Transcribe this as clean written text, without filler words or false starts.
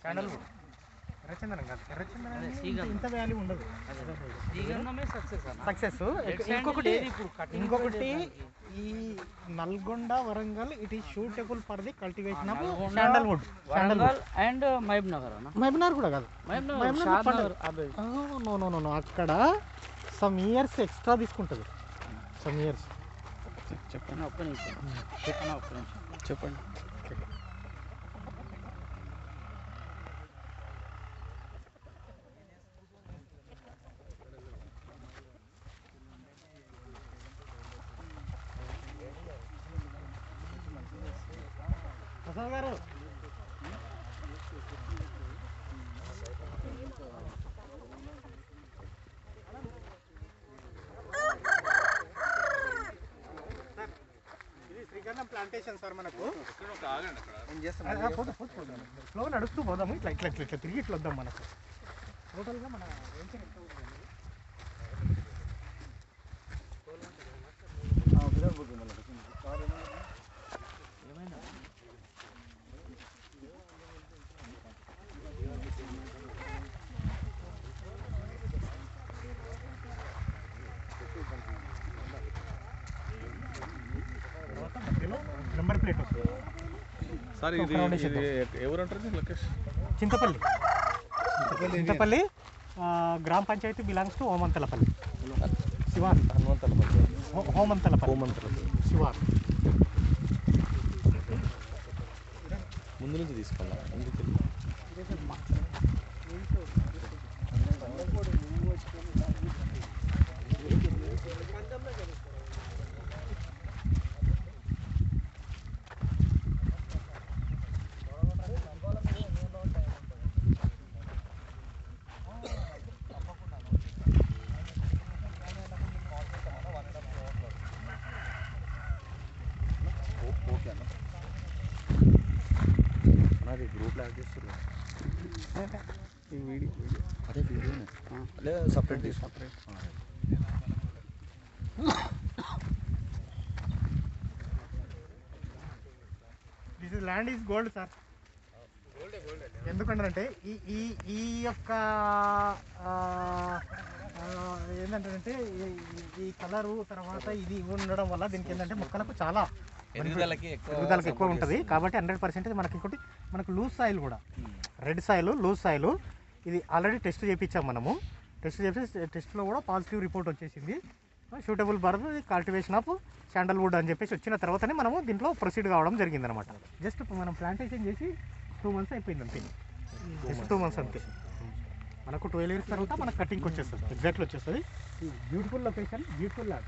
Sandalwood ఎర్రచందనం కాదు, ఎర్రచందనం ఇంత వాల్యూ ఉండదు. సక్సెస్. ఇంకొకటి ఈ Nalgonda Warangal it is suitable for the cultivation of sandalwood. And Mahabubnagar కూడా కాదు, నో అక్కడ సమ్ ఇయర్స్ ఎక్స్ట్రా తీసుకుంటుంది. సమ్ ఇయర్స్ చెప్పండి. ఒక్క నిమిషం చెప్పండి. ప్రసాద్ గారు ఇది శ్రీకాంతం ప్లాంటేషన్ సార్. మనకు ఫ్లో నడుస్తూ పోదాము. ఇట్లా ఇట్లా ఇట్లా ఇట్లా తిరిగి ఇట్లా వద్దాం. మనకు టోటల్గా మన నెంబర్ ప్లేట్ వస్తుంది సార్. ఇది ఎవరు అంటారు? లొకేషన్ చింతపల్లి గ్రామ పంచాయతీ బిలాంగ్స్ టు హోమంతలపల్లి శివాన్. హోమంతలపల్లి శివాన్. ముందు నుంచి తీసుకోవాలి. గ్రూప్లో యాడ్ చేస్తున్నారు. ఈ వీడియో అదే వీడియోనే లేదా separate. This is land is gold sir. ఎందుకంటే ఈ యొక్క ఏంటంటే ఈ కలరు తర్వాత ఇది ఉండడం వల్ల దీనికి ఏంటంటే మొక్కలకు చాలా ఎదుగుదలకి ఎక్కువ ఉంటుంది. కాబట్టి 100% మనకి ఇంకోటి మనకు లూజ్ సాయిల్ కూడా, రెడ్ సాయిల్, లూజ్ సాయిల్ ఇది ఆల్రెడీ టెస్ట్ చేయించాం మనము. టెస్ట్లో కూడా పాజిటివ్ రిపోర్ట్ వచ్చేసింది. Suitable for the cultivation of sandalwood అని చెప్పేసి వచ్చిన తర్వాతనే మనము దీంట్లో ప్రొసీడ్ కావడం జరిగిందనమాట. జస్ట్ మనం ప్లాంటేషన్ చేసి 2 months అయిపోయింది అంతే. జస్ట్ 2 months అంతే. మనకు 12 years తర్వాత మనకు కటింగ్కి వచ్చేస్తుంది, ఎగ్జాక్ట్లీ వచ్చేస్తుంది. Beautiful location, beautiful land.